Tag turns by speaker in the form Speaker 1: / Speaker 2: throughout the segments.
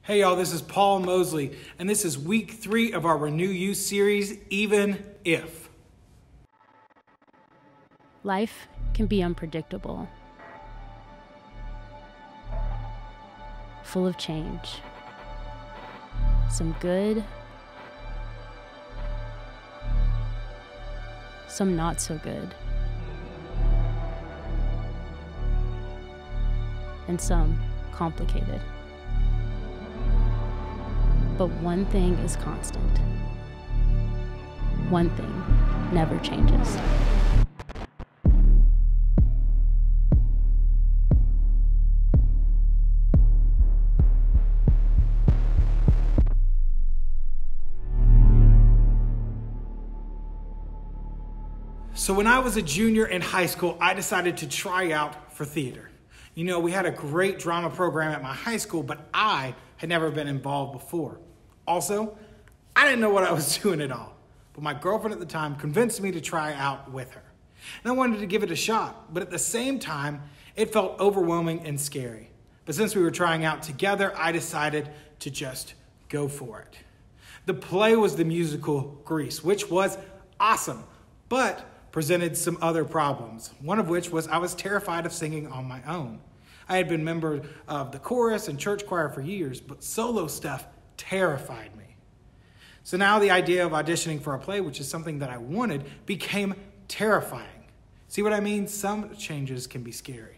Speaker 1: Hey y'all, this is Paul Mosley, and this is week 3 of our Renew You series, Even If.
Speaker 2: Life can be unpredictable, full of change, some good, some not so good, and some complicated. But one thing is constant. One thing never changes.
Speaker 1: So when I was a junior in high school, I decided to try out for theater. You know, we had a great drama program at my high school, but I had never been involved before. Also, I didn't know what I was doing at all, but my girlfriend at the time convinced me to try out with her. And I wanted to give it a shot, but at the same time, it felt overwhelming and scary. But since we were trying out together, I decided to just go for it. The play was the musical Grease, which was awesome, but presented some other problems, one of which was I was terrified of singing on my own. I had been a member of the chorus and church choir for years, but solo stuff terrified me. So now the idea of auditioning for a play, which is something that I wanted, became terrifying. See what I mean? Some changes can be scary.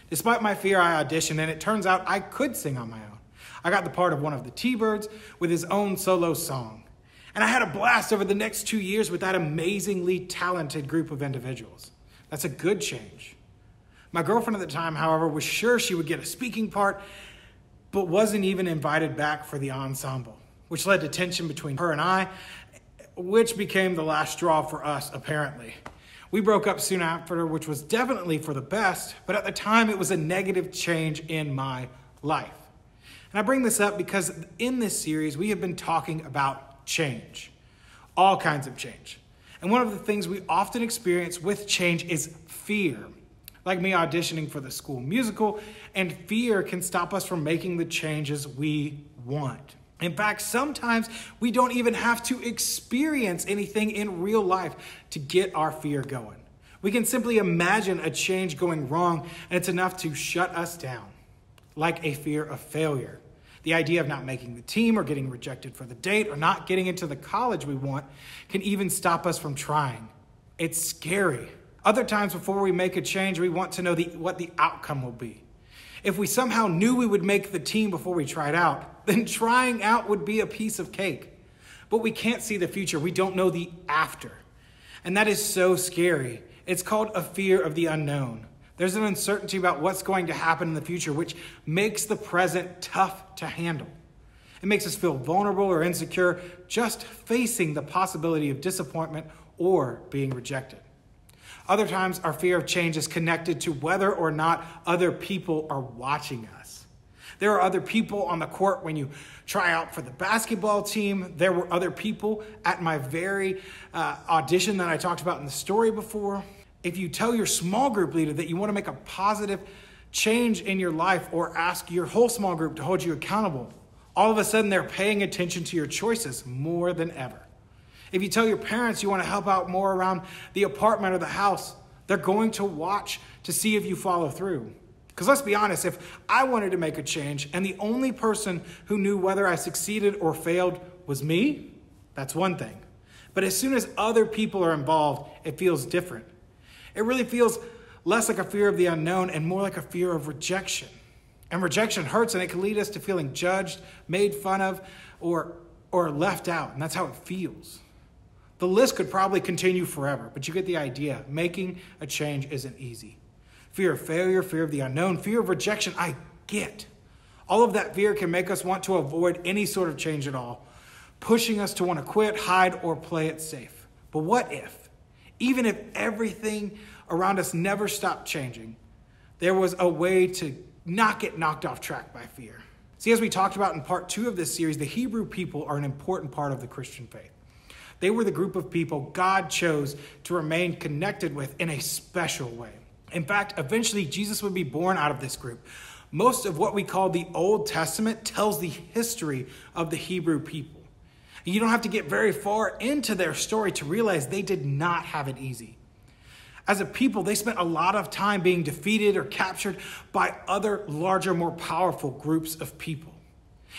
Speaker 1: Despite my fear, I auditioned, and it turns out I could sing on my own. I got the part of one of the T-Birds with his own solo song. And I had a blast over the next 2 years with that amazingly talented group of individuals. That's a good change. My girlfriend at the time, however, was sure she would get a speaking part, but wasn't even invited back for the ensemble, which led to tension between her and I, which became the last straw for us, apparently. We broke up soon after, which was definitely for the best, but at the time it was a negative change in my life. And I bring this up because in this series, we have been talking about change, all kinds of change. And one of the things we often experience with change is fear. Like me auditioning for the school musical, and fear can stop us from making the changes we want. In fact, sometimes we don't even have to experience anything in real life to get our fear going. We can simply imagine a change going wrong, and it's enough to shut us down, like a fear of failure. The idea of not making the team or getting rejected for the date or not getting into the college we want can even stop us from trying. It's scary. Other times before we make a change, we want to know what the outcome will be. If we somehow knew we would make the team before we tried out, then trying out would be a piece of cake. But we can't see the future. We don't know the after. And that is so scary. It's called a fear of the unknown. There's an uncertainty about what's going to happen in the future, which makes the present tough to handle. It makes us feel vulnerable or insecure just facing the possibility of disappointment or being rejected. Other times, our fear of change is connected to whether or not other people are watching us. There are other people on the court when you try out for the basketball team. There were other people at my very audition that I talked about in the story before. If you tell your small group leader that you want to make a positive change in your life or ask your whole small group to hold you accountable, all of a sudden they're paying attention to your choices more than ever. If you tell your parents you want to help out more around the apartment or the house, they're going to watch to see if you follow through. Because let's be honest, if I wanted to make a change and the only person who knew whether I succeeded or failed was me, that's one thing. But as soon as other people are involved, it feels different. It really feels less like a fear of the unknown and more like a fear of rejection. And rejection hurts, and it can lead us to feeling judged, made fun of, or left out. And that's how it feels. The list could probably continue forever, but you get the idea. Making a change isn't easy. Fear of failure, fear of the unknown, fear of rejection, I get. All of that fear can make us want to avoid any sort of change at all, pushing us to want to quit, hide, or play it safe. But what if, even if everything around us never stopped changing, there was a way to not get knocked off track by fear? See, as we talked about in part 2 of this series, the Hebrew people are an important part of the Christian faith. They were the group of people God chose to remain connected with in a special way. In fact, eventually Jesus would be born out of this group. Most of what we call the Old Testament tells the history of the Hebrew people. And you don't have to get very far into their story to realize they did not have it easy. As a people, they spent a lot of time being defeated or captured by other larger, more powerful groups of people.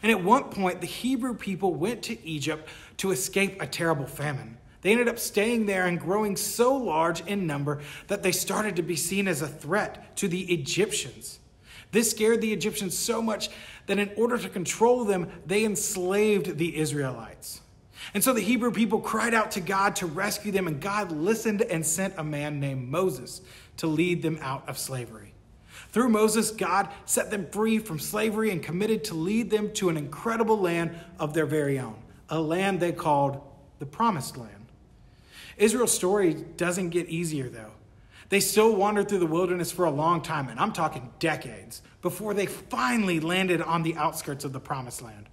Speaker 1: And at one point, the Hebrew people went to Egypt to escape a terrible famine. They ended up staying there and growing so large in number that they started to be seen as a threat to the Egyptians. This scared the Egyptians so much that in order to control them, they enslaved the Israelites. And so the Hebrew people cried out to God to rescue them, and God listened and sent a man named Moses to lead them out of slavery. Through Moses, God set them free from slavery and committed to lead them to an incredible land of their very own, a land they called the Promised Land. Israel's story doesn't get easier, though. They still wandered through the wilderness for a long time, and I'm talking decades, before they finally landed on the outskirts of the Promised Land.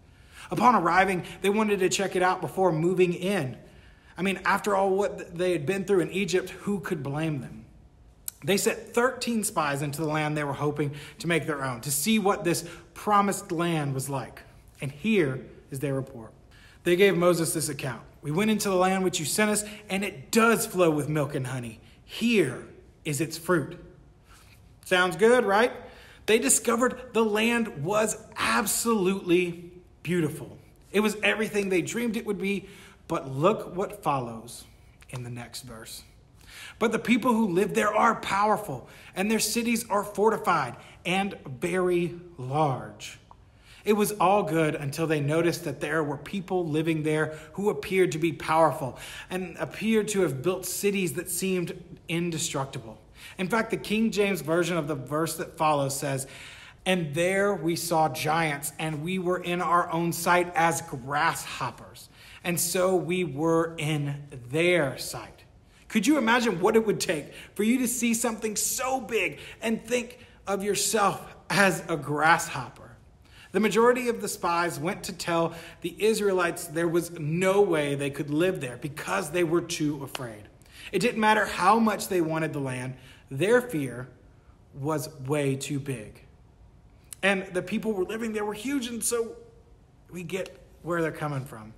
Speaker 1: Upon arriving, they wanted to check it out before moving in. I mean, after all what they had been through in Egypt, who could blame them? They sent 13 spies into the land they were hoping to make their own, to see what this promised land was like. And here is their report. They gave Moses this account. We went into the land which you sent us, and it does flow with milk and honey. Here is its fruit. Sounds good, right? They discovered the land was absolutely beautiful. It was everything they dreamed it would be, but look what follows in the next verse. But the people who live there are powerful, and their cities are fortified and very large. It was all good until they noticed that there were people living there who appeared to be powerful and appeared to have built cities that seemed indestructible. In fact, the King James version of the verse that follows says, "And there we saw giants, and we were in our own sight as grasshoppers. And so we were in their sight." Could you imagine what it would take for you to see something so big and think of yourself as a grasshopper? The majority of the spies went to tell the Israelites there was no way they could live there because they were too afraid. It didn't matter how much they wanted the land, their fear was way too big. And the people were living there were huge, and so we get where they're coming from.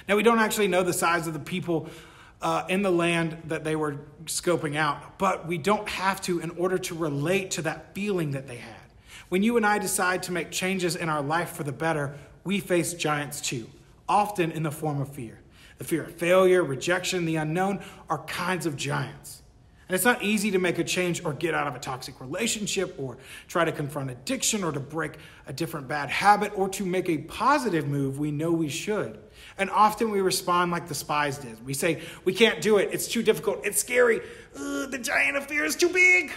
Speaker 1: Now, we don't actually know the size of the people in the land that they were scoping out, but we don't have to in order to relate to that feeling that they had. When you and I decide to make changes in our life for the better, we face giants too, often in the form of fear. The fear of failure, rejection, the unknown are kinds of giants. And it's not easy to make a change or get out of a toxic relationship or try to confront addiction or to break a different bad habit or to make a positive move we know we should. And often we respond like the spies did. We say, we can't do it. It's too difficult. It's scary. The giant of fear is too big.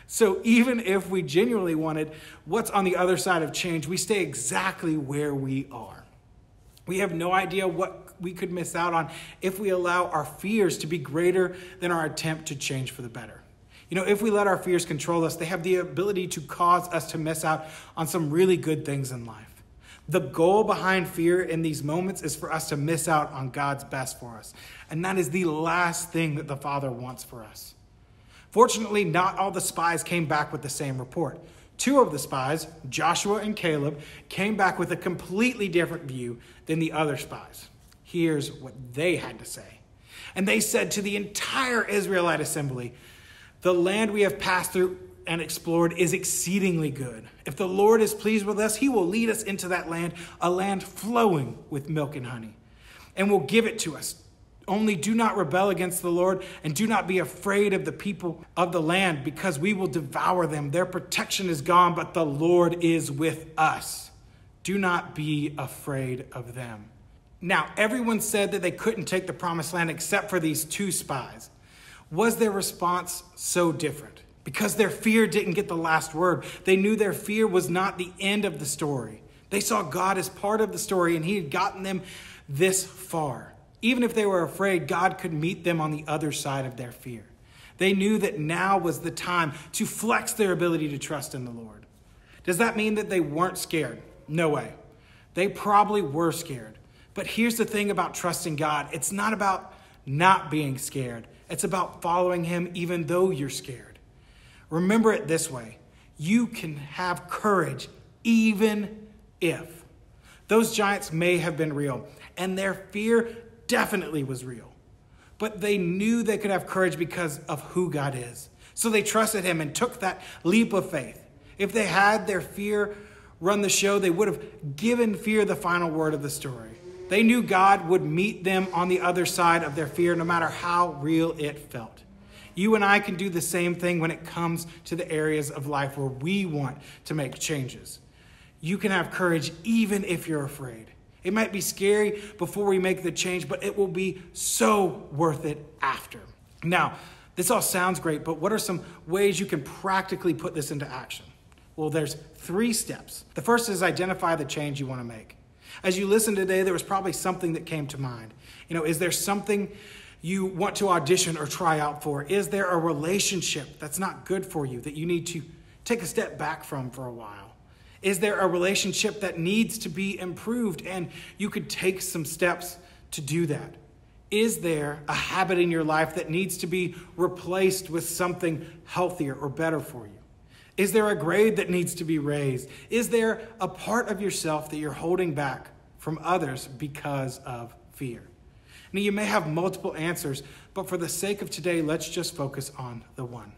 Speaker 1: So even if we genuinely wanted what's on the other side of change, we stay exactly where we are. We have no idea what we could miss out on if we allow our fears to be greater than our attempt to change for the better. You know, if we let our fears control us, they have the ability to cause us to miss out on some really good things in life. The goal behind fear in these moments is for us to miss out on God's best for us. And that is the last thing that the Father wants for us. Fortunately, not all the spies came back with the same report. 2 of the spies, Joshua and Caleb, came back with a completely different view than the other spies. Here's what they had to say. And they said to the entire Israelite assembly, "The land we have passed through and explored is exceedingly good. If the Lord is pleased with us, he will lead us into that land, a land flowing with milk and honey, and will give it to us. Only do not rebel against the Lord, and do not be afraid of the people of the land, because we will devour them. Their protection is gone, but the Lord is with us. Do not be afraid of them." Now, everyone said that they couldn't take the promised land except for these 2 spies. Was their response so different? Because their fear didn't get the last word. They knew their fear was not the end of the story. They saw God as part of the story, and he had gotten them this far. Even if they were afraid, God could meet them on the other side of their fear. They knew that now was the time to flex their ability to trust in the Lord. Does that mean that they weren't scared? No way. They probably were scared. But here's the thing about trusting God. It's not about not being scared. It's about following him even though you're scared. Remember it this way. you can have courage even if. Those giants may have been real, and their fear definitely was real. But they knew they could have courage because of who God is. So they trusted him and took that leap of faith. If they had their fear run the show, they would have given fear the final word of the story. They knew God would meet them on the other side of their fear, no matter how real it felt. You and I can do the same thing when it comes to the areas of life where we want to make changes. You can have courage even if you're afraid. It might be scary before we make the change, but it will be so worth it after. Now, this all sounds great, but what are some ways you can practically put this into action? Well, there's 3 steps. The first is identify the change you want to make. As you listened today, there was probably something that came to mind. Is there something you want to audition or try out for? Is there a relationship that's not good for you that you need to take a step back from for a while? Is there a relationship that needs to be improved and you could take some steps to do that? Is there a habit in your life that needs to be replaced with something healthier or better for you? Is there a grade that needs to be raised? Is there a part of yourself that you're holding back from others because of fear? Now, you may have multiple answers, but for the sake of today, let's just focus on the one.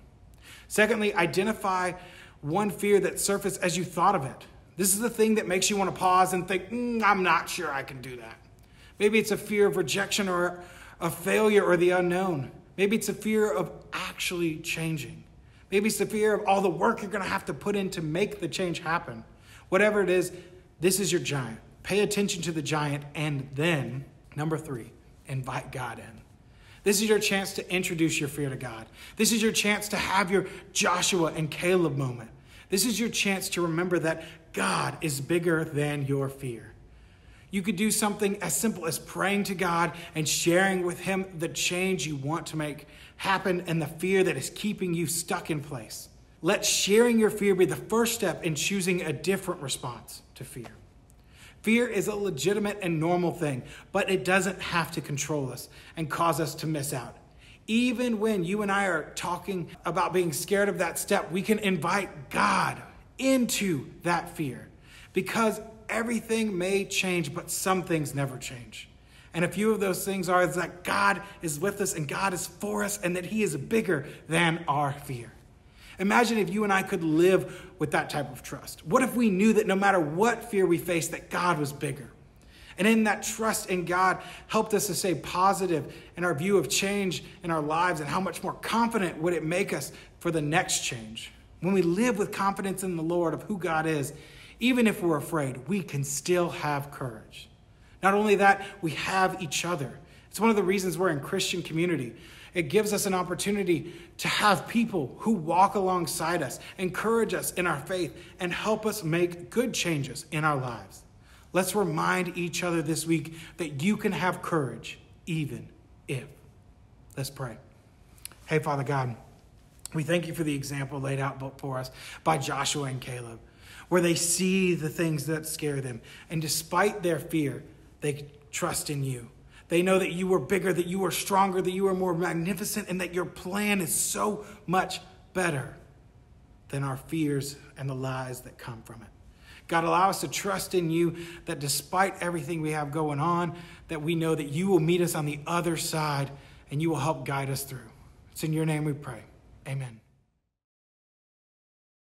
Speaker 1: Secondly, identify one fear that surfaced as you thought of it. This is the thing that makes you want to pause and think, I'm not sure I can do that. Maybe it's a fear of rejection or a failure or the unknown. Maybe it's a fear of actually changing. Maybe it's the fear of all the work you're going to have to put in to make the change happen. Whatever it is, this is your giant. Pay attention to the giant. And then, number 3, invite God in. This is your chance to introduce your fear to God. This is your chance to have your Joshua and Caleb moment. This is your chance to remember that God is bigger than your fear. You could do something as simple as praying to God and sharing with him the change you want to make happen and the fear that is keeping you stuck in place. Let sharing your fear be the first step in choosing a different response to fear. Fear is a legitimate and normal thing, but it doesn't have to control us and cause us to miss out. Even when you and I are talking about being scared of that step, we can invite God into that fear because everything may change, but some things never change. And a few of those things are that God is with us and God is for us and that he is bigger than our fear. Imagine if you and I could live with that type of trust. What if we knew that no matter what fear we faced, that God was bigger? And in that trust in God helped us to stay positive in our view of change in our lives, and how much more confident would it make us for the next change? When we live with confidence in the Lord of who God is, even if we're afraid, we can still have courage. Not only that, we have each other. It's one of the reasons we're in Christian community. It gives us an opportunity to have people who walk alongside us, encourage us in our faith, and help us make good changes in our lives. Let's remind each other this week that you can have courage even if. Let's pray. Hey, Father God, we thank you for the example laid out before us by Joshua and Caleb, where they see the things that scare them. And despite their fear, they trust in you. They know that you are bigger, that you are stronger, that you are more magnificent, and that your plan is so much better than our fears and the lies that come from it. God, allow us to trust in you, that despite everything we have going on, that we know that you will meet us on the other side and you will help guide us through. It's in your name we pray. Amen.